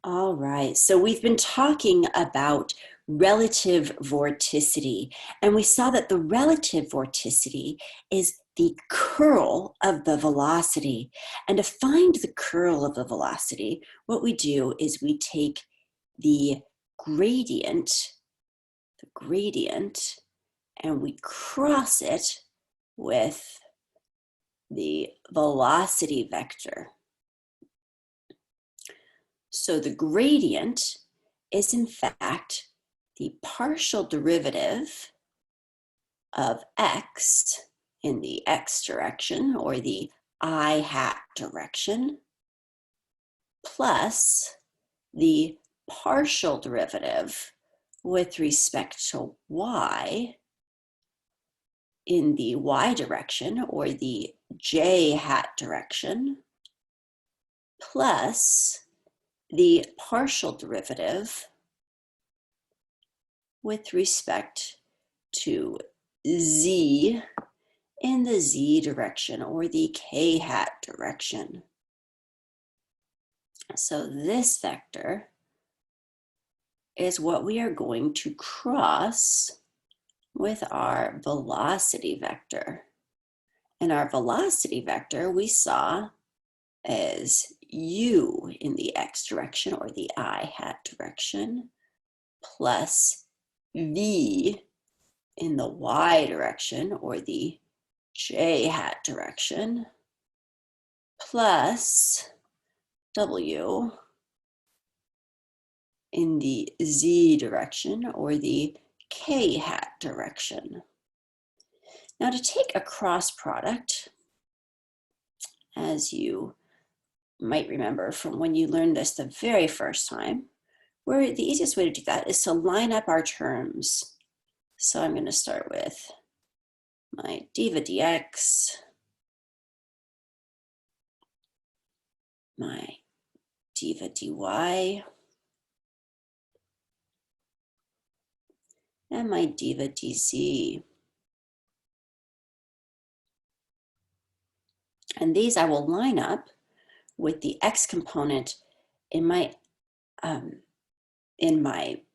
All right, so we've been talking about relative vorticity, and we saw that the relative vorticity is the curl of the velocity. And to find the curl of the velocity, what we do is we take the gradient, and we cross it with the velocity vector. So the gradient is in fact the partial derivative of x in the x direction, or the I hat direction, plus the partial derivative with respect to y in the y direction, or the j hat direction, plus the partial derivative with respect to z in the z direction, or the k hat direction. So this vector is what we are going to cross with our velocity vector. And our velocity vector we saw as u in the x direction, or the I hat direction, plus v in the y direction, or the j hat direction, plus w in the z direction, or the k hat direction. Now, to take a cross product, as you might remember from when you learned this the very first time, where the easiest way to do that is to line up our terms. So I'm going to start with my diva dx, my diva dy, and my diva dz. And these I will line up with the x component in my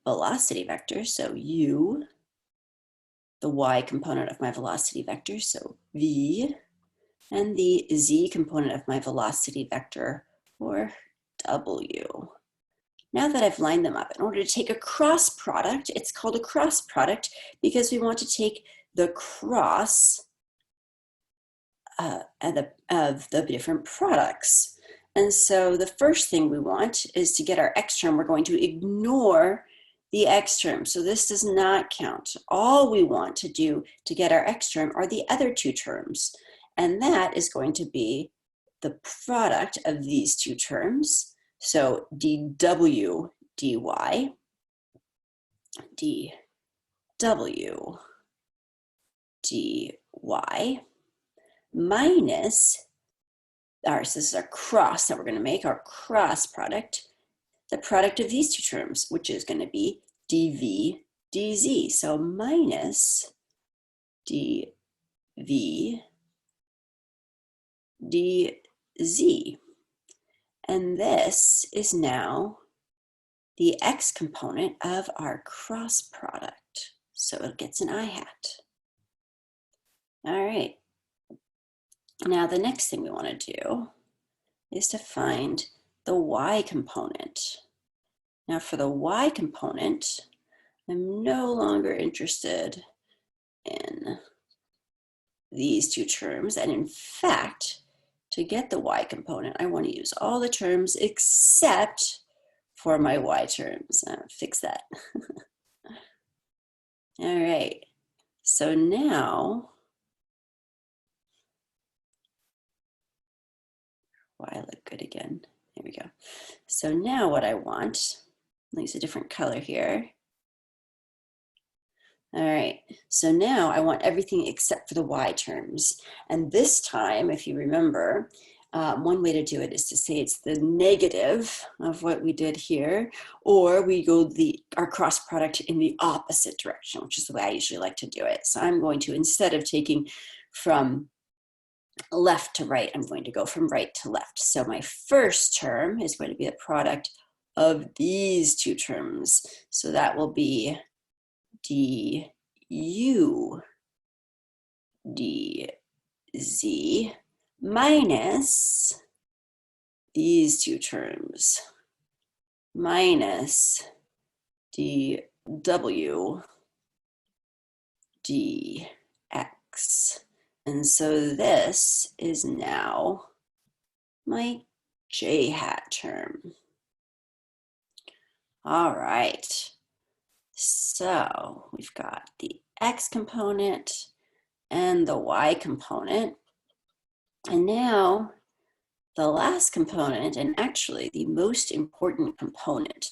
velocity vector, so u, the y component of my velocity vector, so v, and the z component of my velocity vector, or w. Now that I've lined them up, in order to take a cross product, it's called a cross product because we want to take the cross of the different products. And so the first thing we want is to get our x term. We're going to ignore the x term. So this does not count. All we want to do to get our x term are the other two terms. And that is going to be the product of these two terms. So dw dy, dw dy, minus, so this is our cross that we're going to make, our cross product, the product of these two terms, which is going to be dv dz. So minus dv dz. And this is now the x component of our cross product. So it gets an I hat. All right. Now the next thing we want to do is to find the y component. Now for the y component, I'm no longer interested in these two terms. And in fact, to get the y component, I want to use all the terms except for my y terms. Fix that. All right. So now, I look good again. There we go. So now what I want, I'll use a different color here. All right, so now I want everything except for the y terms. And this time, if you remember, one way to do it is to say it's the negative of what we did here, or we go our cross product in the opposite direction, which is the way I usually like to do it. So I'm going to, instead of taking from left to right, I'm going to go from right to left. So my first term is going to be the product of these two terms. So that will be du dz minus these two terms, minus dw dx. And so this is now my j hat term. All right, so we've got the x component and the y component. And now the last component, and actually the most important component,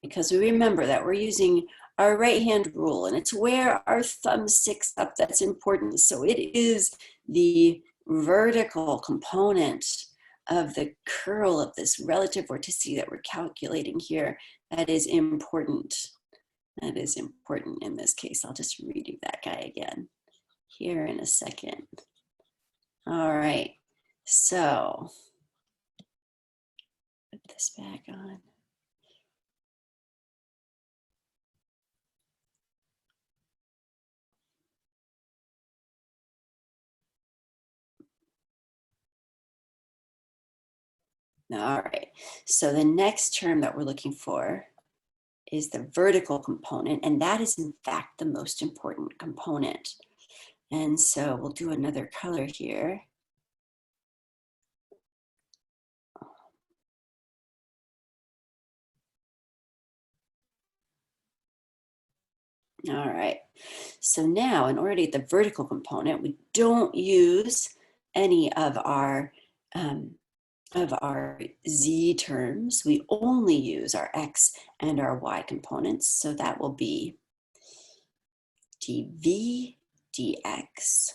because we remember that we're using our right-hand rule and it's where our thumb sticks up that's important. So it is the vertical component of the curl of this relative vorticity that we're calculating here that is important. That is important in this case. I'll just redo that guy again here in a second. All right, so put this back on. All right, so the next term that we're looking for is the vertical component, and that is in fact the most important component. And so we'll do another color here. All right, so now in order to get the vertical component, we don't use any of our z terms. We only use our x and our y components. So that will be dv dx.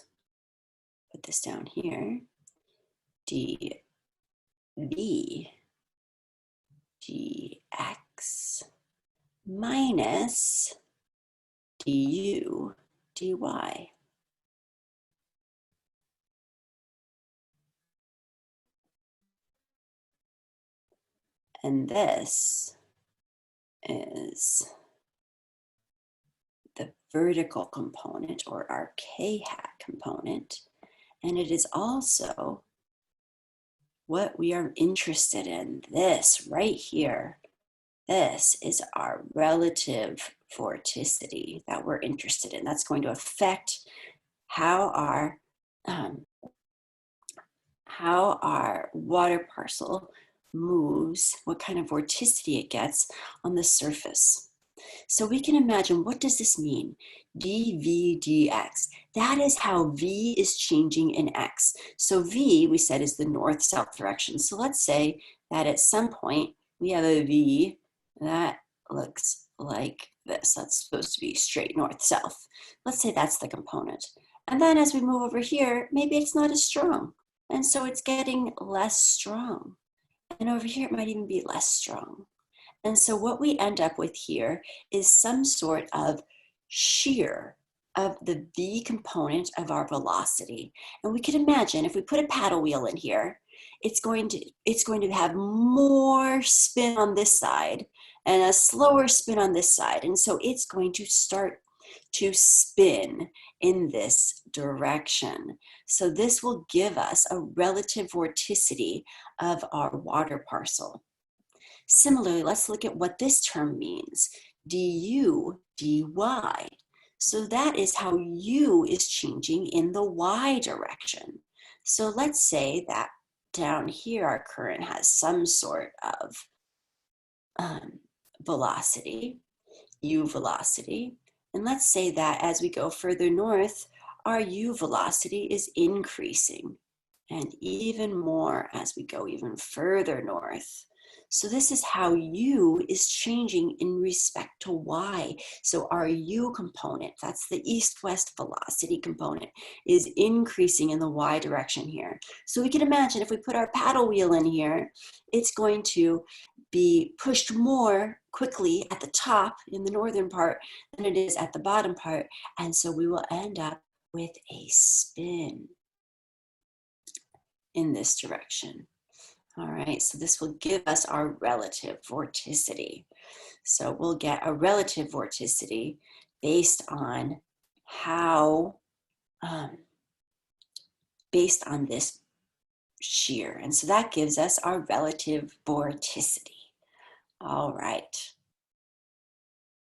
Put this down here. dv dx minus du dy. And this is the vertical component, or our k hat component. And it is also what we are interested in. This right here, this is our relative vorticity that we're interested in. That's going to affect how our water parcel moves, what kind of vorticity it gets on the surface. So we can imagine, what does this mean? dv dx. That is how v is changing in x. So v, we said, is the north-south direction. So let's say that at some point we have a v that looks like this. That's supposed to be straight north-south. Let's say that's the component. And then as we move over here, maybe it's not as strong. And so it's getting less strong. And over here, it might even be less strong. And so what we end up with here is some sort of shear of the v component of our velocity. And we can imagine if we put a paddle wheel in here, it's going to have more spin on this side and a slower spin on this side. And so it's going to start to spin in this direction. So this will give us a relative vorticity of our water parcel. Similarly, let's look at what this term means, du dy. So that is how u is changing in the y direction. So let's say that down here our current has some sort of velocity, u velocity. And let's say that as we go further north, our u velocity is increasing, and even more as we go even further north. So this is how u is changing in respect to y. So our u component, that's the east-west velocity component, is increasing in the y direction here. So we can imagine if we put our paddle wheel in here, it's going to be pushed more quickly at the top in the northern part than it is at the bottom part. And so we will end up with a spin in this direction. All right, so this will give us our relative vorticity. So we'll get a relative vorticity based on how, based on this shear. And so that gives us our relative vorticity. All right.